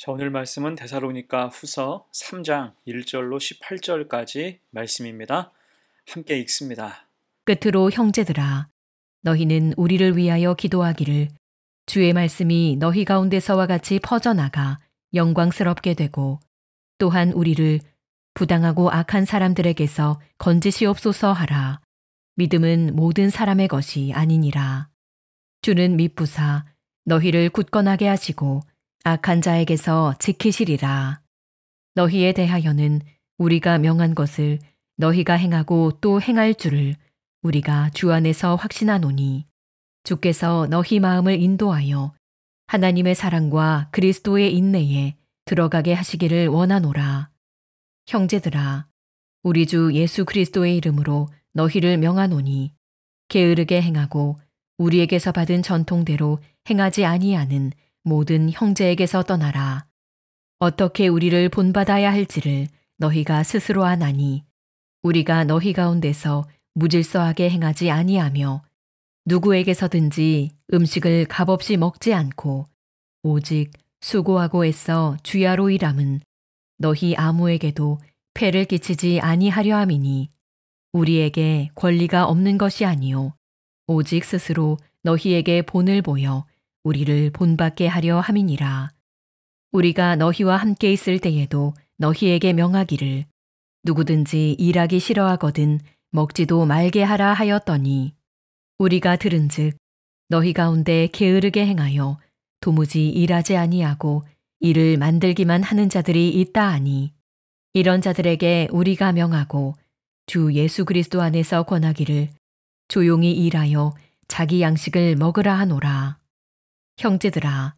자, 오늘 말씀은 데살로니가 후서 3장 1절로 18절까지 말씀입니다. 함께 읽습니다. 끝으로 형제들아, 너희는 우리를 위하여 기도하기를 주의 말씀이 너희 가운데서와 같이 퍼져나가 영광스럽게 되고 또한 우리를 부당하고 악한 사람들에게서 건지시옵소서 하라. 믿음은 모든 사람의 것이 아니니라. 주는 미쁘사 너희를 굳건하게 하시고 악한 자에게서 지키시리라. 너희에 대하여는 우리가 명한 것을 너희가 행하고 또 행할 줄을 우리가 주 안에서 확신하노니 주께서 너희 마음을 인도하여 하나님의 사랑과 그리스도의 인내에 들어가게 하시기를 원하노라. 형제들아, 우리 주 예수 그리스도의 이름으로 너희를 명하노니 게으르게 행하고 우리에게서 받은 전통대로 행하지 아니하는 모든 형제에게서 떠나라. 어떻게 우리를 본받아야 할지를 너희가 스스로 아나니 우리가 너희 가운데서 무질서하게 행하지 아니하며 누구에게서든지 음식을 값없이 먹지 않고 오직 수고하고 애써 주야로 일함은 너희 아무에게도 폐를 끼치지 아니하려 함이니 우리에게 권리가 없는 것이 아니요 오직 스스로 너희에게 본을 보여 우리를 본받게 하려 함이니라. 우리가 너희와 함께 있을 때에도 너희에게 명하기를 누구든지 일하기 싫어하거든 먹지도 말게 하라 하였더니 우리가 들은즉 너희 가운데 게으르게 행하여 도무지 일하지 아니하고 일을 만들기만 하는 자들이 있다 하니 이런 자들에게 우리가 명하고 주 예수 그리스도 안에서 권하기를 조용히 일하여 자기 양식을 먹으라 하노라. 형제들아,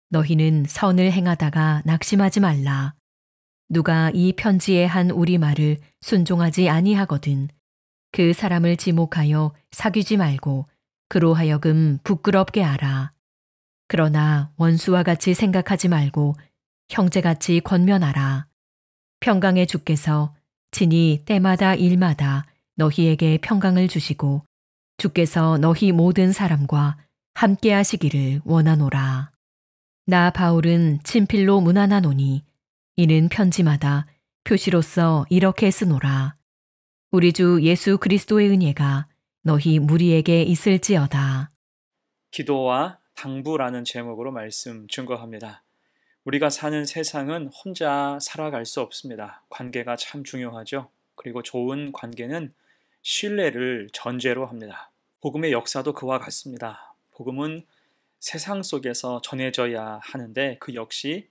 너희는 선을 행하다가 낙심하지 말라. 누가 이 편지에 한 우리 말을 순종하지 아니하거든 그 사람을 지목하여 사귀지 말고 그로 하여금 부끄럽게 하라. 그러나 원수와 같이 생각하지 말고 형제같이 권면하라. 평강의 주께서 친히 때마다 일마다 너희에게 평강을 주시고 주께서 너희 모든 사람과 함께 하시기를 원하노라. 나 바울은 친필로 문안하노니 이는 편지마다 표시로서 이렇게 쓰노라. 우리 주 예수 그리스도의 은혜가 너희 무리에게 있을지어다. 기도와 당부라는 제목으로 말씀 증거합니다. 우리가 사는 세상은 혼자 살아갈 수 없습니다. 관계가 참 중요하죠. 그리고 좋은 관계는 신뢰를 전제로 합니다. 복음의 역사도 그와 같습니다. 복음은 세상 속에서 전해져야 하는데 그 역시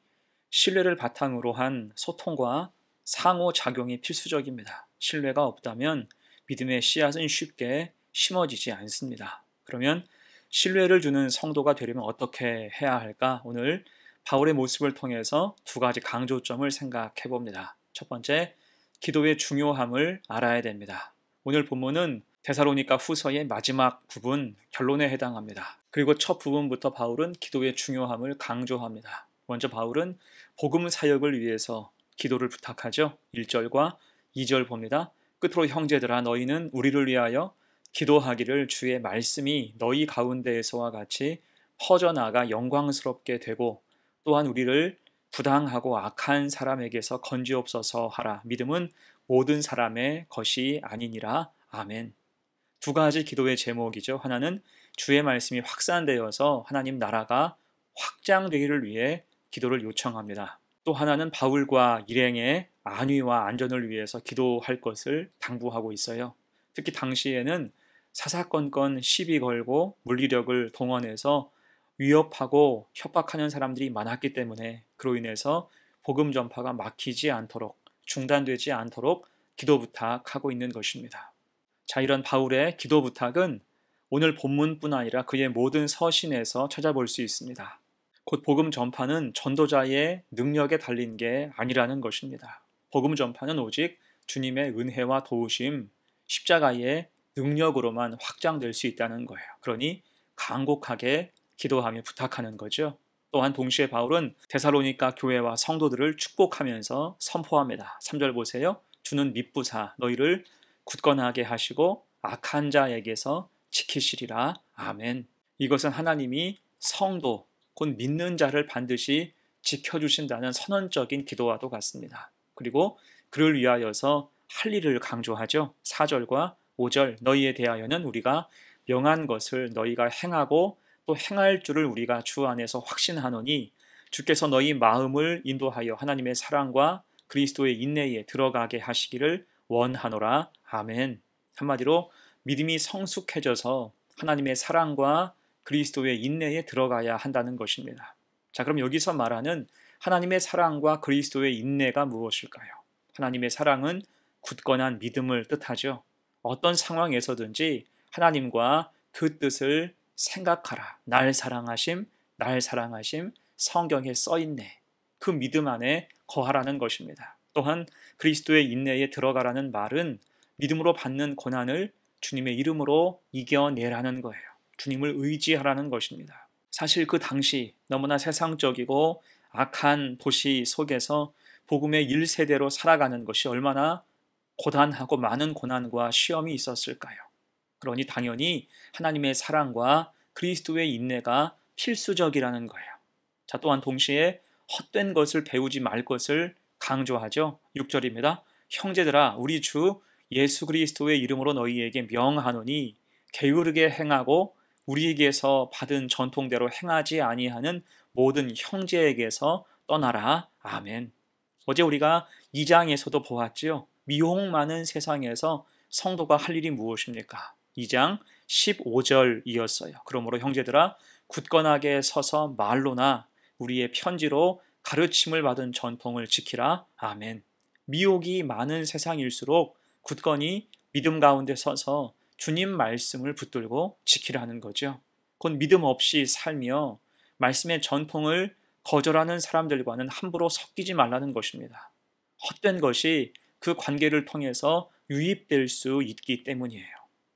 신뢰를 바탕으로 한 소통과 상호작용이 필수적입니다. 신뢰가 없다면 믿음의 씨앗은 쉽게 심어지지 않습니다. 그러면 신뢰를 주는 성도가 되려면 어떻게 해야 할까? 오늘 바울의 모습을 통해서 두 가지 강조점을 생각해 봅니다. 첫 번째, 기도의 중요함을 알아야 됩니다. 오늘 본문은 데살로니가 후서의 마지막 부분 결론에 해당합니다. 그리고 첫 부분부터 바울은 기도의 중요함을 강조합니다. 먼저 바울은 복음 사역을 위해서 기도를 부탁하죠. 1절과 2절 봅니다. 끝으로 형제들아 너희는 우리를 위하여 기도하기를 주의 말씀이 너희 가운데에서와 같이 퍼져나가 영광스럽게 되고 또한 우리를 부당하고 악한 사람에게서 건지옵소서 하라. 믿음은 모든 사람의 것이 아니니라. 아멘. 두 가지 기도의 제목이죠. 하나는 주의 말씀이 확산되어서 하나님 나라가 확장되기를 위해 기도를 요청합니다. 또 하나는 바울과 일행의 안위와 안전을 위해서 기도할 것을 당부하고 있어요. 특히 당시에는 사사건건 시비 걸고 물리력을 동원해서 위협하고 협박하는 사람들이 많았기 때문에 그로 인해서 복음 전파가 막히지 않도록 중단되지 않도록 기도 부탁하고 있는 것입니다. 자, 이런 바울의 기도 부탁은 오늘 본문뿐 아니라 그의 모든 서신에서 찾아볼 수 있습니다. 곧 복음 전파는 전도자의 능력에 달린 게 아니라는 것입니다. 복음 전파는 오직 주님의 은혜와 도우심, 십자가의 능력으로만 확장될 수 있다는 거예요. 그러니 간곡하게 기도하며 부탁하는 거죠. 또한 동시에 바울은 데살로니가 교회와 성도들을 축복하면서 선포합니다. 3절 보세요. 주는 미쁘사 너희를 굳건하게 하시고 악한 자에게서 지키시리라. 아멘. 이것은 하나님이 성도, 곧 믿는 자를 반드시 지켜주신다는 선언적인 기도와도 같습니다. 그리고 그를 위하여서 할 일을 강조하죠. 4절과 5절 너희에 대하여는 우리가 명한 것을 너희가 행하고 또 행할 줄을 우리가 주 안에서 확신하노니 주께서 너희 마음을 인도하여 하나님의 사랑과 그리스도의 인내에 들어가게 하시기를 원하노라. 아멘. 한마디로 믿음이 성숙해져서 하나님의 사랑과 그리스도의 인내에 들어가야 한다는 것입니다. 자, 그럼 여기서 말하는 하나님의 사랑과 그리스도의 인내가 무엇일까요? 하나님의 사랑은 굳건한 믿음을 뜻하죠. 어떤 상황에서든지 하나님과 그 뜻을 생각하라. 날 사랑하심, 날 사랑하심, 성경에 써있네. 그 믿음 안에 거하라는 것입니다. 또한 그리스도의 인내에 들어가라는 말은 믿음으로 받는 고난을 주님의 이름으로 이겨내라는 거예요. 주님을 의지하라는 것입니다. 사실 그 당시 너무나 세상적이고 악한 도시 속에서 복음의 1세대로 살아가는 것이 얼마나 고단하고 많은 고난과 시험이 있었을까요? 그러니 당연히 하나님의 사랑과 그리스도의 인내가 필수적이라는 거예요. 자, 또한 동시에 헛된 것을 배우지 말 것을 강조하죠. 6절입니다. 형제들아 우리 주 예수 그리스도의 이름으로 너희에게 명하노니 게으르게 행하고 우리에게서 받은 전통대로 행하지 아니하는 모든 형제에게서 떠나라. 아멘. 어제 우리가 2장에서도 보았지요. 미혹 많은 세상에서 성도가 할 일이 무엇입니까? 2장 15절이었어요. 그러므로 형제들아 굳건하게 서서 말로나 우리의 편지로 가르침을 받은 전통을 지키라. 아멘. 미혹이 많은 세상일수록 굳건히 믿음 가운데 서서 주님 말씀을 붙들고 지키라는 거죠. 곧 믿음 없이 살며 말씀의 전통을 거절하는 사람들과는 함부로 섞이지 말라는 것입니다. 헛된 것이 그 관계를 통해서 유입될 수 있기 때문이에요.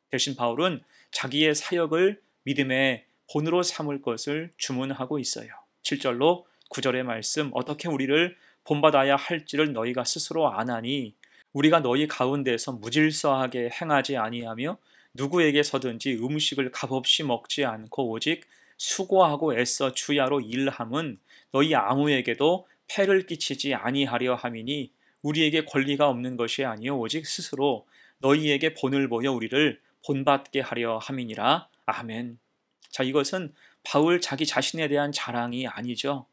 대신 바울은 자기의 사역을 믿음의 본으로 삼을 것을 주문하고 있어요. 7절로 9절의 말씀 어떻게 우리를 본받아야 할지를 너희가 스스로 아나니 우리가 너희 가운데서 무질서하게 행하지 아니하며 누구에게서든지 음식을 값없이 먹지 않고 오직 수고하고 애써 주야로 일함은 너희 아무에게도 폐를 끼치지 아니하려 함이니 우리에게 권리가 없는 것이 아니요 오직 스스로 너희에게 본을 보여 우리를 본받게 하려 함이니라. 아멘. 자, 이것은 바울 자기 자신에 대한 자랑이 아니죠.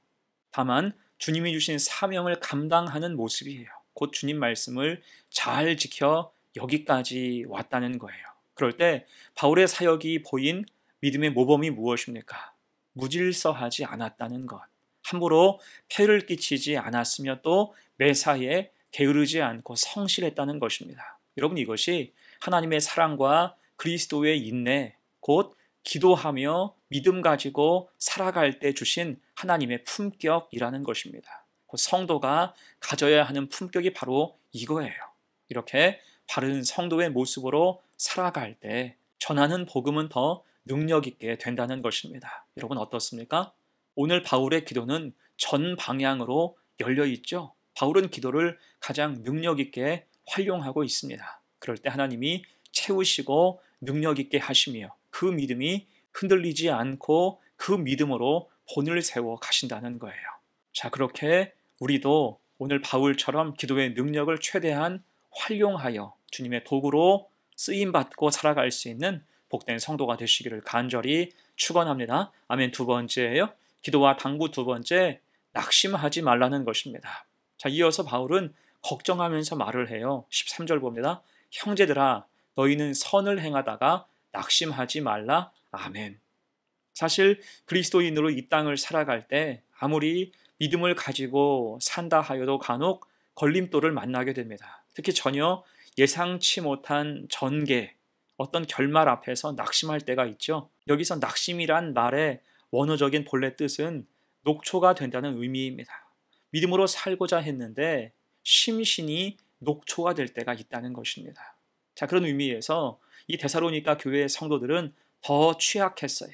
다만 주님이 주신 사명을 감당하는 모습이에요. 곧 주님 말씀을 잘 지켜 여기까지 왔다는 거예요. 그럴 때 바울의 사역이 보인 믿음의 모범이 무엇입니까? 무질서하지 않았다는 것. 함부로 폐를 끼치지 않았으며 또 매사에 게으르지 않고 성실했다는 것입니다. 여러분 이것이 하나님의 사랑과 그리스도의 인내, 곧 기도하며 믿음 가지고 살아갈 때 주신 하나님의 품격이라는 것입니다. 곧 성도가 가져야 하는 품격이 바로 이거예요. 이렇게 바른 성도의 모습으로 살아갈 때 전하는 복음은 더 능력 있게 된다는 것입니다. 여러분 어떻습니까? 오늘 바울의 기도는 전 방향으로 열려 있죠. 바울은 기도를 가장 능력 있게 활용하고 있습니다. 그럴 때 하나님이 채우시고 능력 있게 하시며 그 믿음이 흔들리지 않고 그 믿음으로 본을 세워 가신다는 거예요. 자, 그렇게 우리도 오늘 바울처럼 기도의 능력을 최대한 활용하여 주님의 도구로 쓰임받고 살아갈 수 있는 복된 성도가 되시기를 간절히 축원합니다. 아멘. 두 번째예요. 기도와 당부 두 번째, 낙심하지 말라는 것입니다. 자, 이어서 바울은 걱정하면서 말을 해요. 13절 봅니다. 형제들아 너희는 선을 행하다가 낙심하지 말라. 아멘. 사실 그리스도인으로 이 땅을 살아갈 때 아무리 믿음을 가지고 산다 하여도 간혹 걸림돌을 만나게 됩니다. 특히 전혀 예상치 못한 전개, 어떤 결말 앞에서 낙심할 때가 있죠. 여기서 낙심이란 말의 원어적인 본래 뜻은 녹초가 된다는 의미입니다. 믿음으로 살고자 했는데 심신이 녹초가 될 때가 있다는 것입니다. 자, 그런 의미에서 이 데살로니가 교회의 성도들은 더 취약했어요.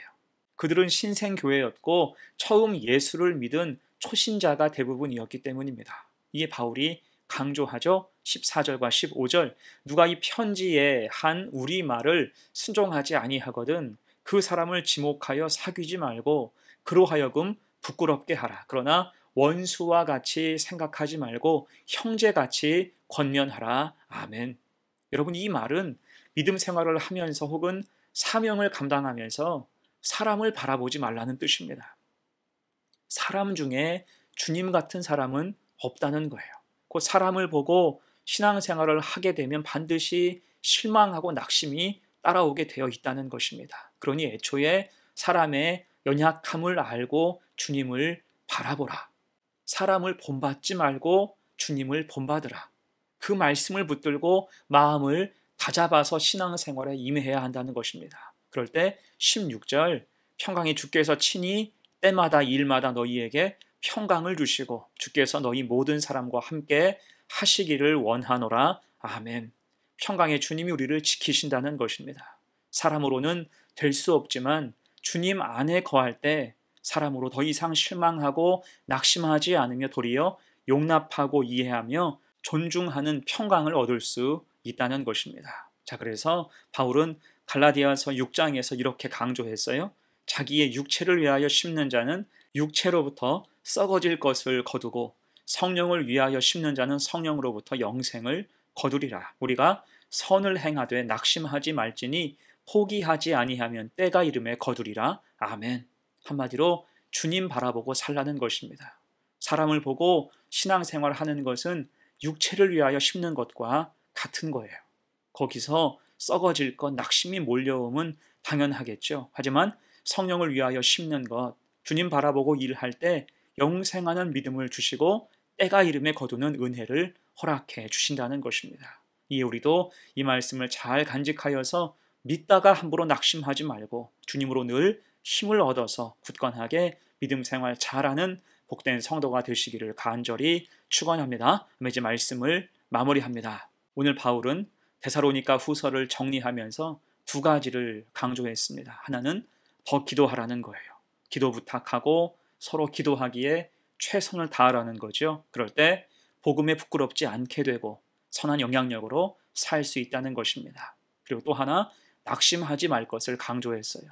그들은 신생교회였고 처음 예수를 믿은 초신자가 대부분이었기 때문입니다. 이게 바울이 강조하죠. 14절과 15절 누가 이 편지에 한 우리 말을 순종하지 아니하거든 그 사람을 지목하여 사귀지 말고 그로 하여금 부끄럽게 하라. 그러나 원수와 같이 생각하지 말고 형제같이 권면하라. 아멘. 여러분, 이 말은 믿음 생활을 하면서 혹은 사명을 감당하면서 사람을 바라보지 말라는 뜻입니다. 사람 중에 주님 같은 사람은 없다는 거예요. 그 사람을 보고 신앙생활을 하게 되면 반드시 실망하고 낙심이 따라오게 되어 있다는 것입니다. 그러니 애초에 사람의 연약함을 알고 주님을 바라보라. 사람을 본받지 말고 주님을 본받으라. 그 말씀을 붙들고 마음을 다잡아서 신앙생활에 임해야 한다는 것입니다. 그럴 때 16절, 평강이 주께서 친히 때마다 일마다 너희에게 평강을 주시고 주께서 너희 모든 사람과 함께 하시기를 원하노라. 아멘. 평강의 주님이 우리를 지키신다는 것입니다. 사람으로는 될 수 없지만 주님 안에 거할 때 사람으로 더 이상 실망하고 낙심하지 않으며 도리어 용납하고 이해하며 존중하는 평강을 얻을 수 있다는 것입니다. 자, 그래서 바울은 갈라디아서 6장에서 이렇게 강조했어요. 자기의 육체를 위하여 심는 자는 육체로부터 썩어질 것을 거두고 성령을 위하여 심는 자는 성령으로부터 영생을 거두리라. 우리가 선을 행하되 낙심하지 말지니 포기하지 아니하면 때가 이름에 거두리라. 아멘. 한마디로 주님 바라보고 살라는 것입니다. 사람을 보고 신앙생활 하는 것은 육체를 위하여 심는 것과 같은 거예요. 거기서 썩어질 것, 낙심이 몰려오면 당연하겠죠. 하지만 성령을 위하여 심는 것, 주님 바라보고 일할 때 영생하는 믿음을 주시고 때가 이름에 거두는 은혜를 허락해 주신다는 것입니다. 이에 우리도 이 말씀을 잘 간직하여서 믿다가 함부로 낙심하지 말고 주님으로 늘 힘을 얻어서 굳건하게 믿음 생활 잘하는 복된 성도가 되시기를 간절히 축원합니다. 이제 말씀을 마무리합니다. 오늘 바울은 데살로니가 후서를 정리하면서 두 가지를 강조했습니다. 하나는 더 기도하라는 거예요. 기도 부탁하고 서로 기도하기에 최선을 다하라는 거죠. 그럴 때 복음에 부끄럽지 않게 되고 선한 영향력으로 살 수 있다는 것입니다. 그리고 또 하나, 낙심하지 말 것을 강조했어요.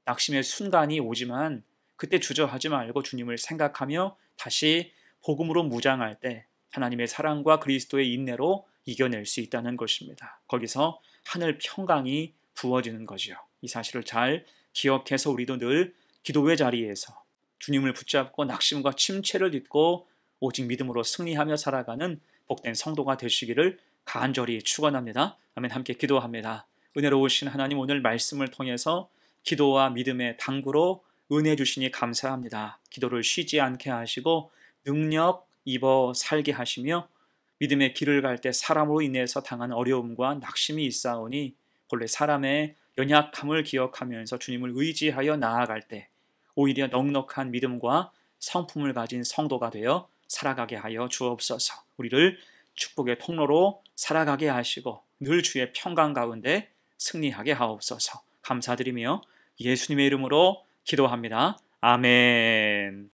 낙심의 순간이 오지만 그때 주저하지 말고 주님을 생각하며 다시 복음으로 무장할 때 하나님의 사랑과 그리스도의 인내로 이겨낼 수 있다는 것입니다. 거기서 하늘 평강이 부어지는 거죠. 이 사실을 잘 기억해서 우리도 늘 기도의 자리에서 주님을 붙잡고 낙심과 침체를 딛고 오직 믿음으로 승리하며 살아가는 복된 성도가 되시기를 간절히 축원합니다. 아멘. 함께 기도합니다. 은혜로우신 하나님, 오늘 말씀을 통해서 기도와 믿음의 당구로 은혜 주시니 감사합니다. 기도를 쉬지 않게 하시고 능력 입어 살게 하시며 믿음의 길을 갈 때 사람으로 인해서 당한 어려움과 낙심이 있사오니 본래 사람의 연약함을 기억하면서 주님을 의지하여 나아갈 때 오히려 넉넉한 믿음과 성품을 가진 성도가 되어 살아가게 하여 주옵소서. 우리를 축복의 통로로 살아가게 하시고 늘 주의 평강 가운데 승리하게 하옵소서. 감사드리며 예수님의 이름으로 기도합니다. 아멘.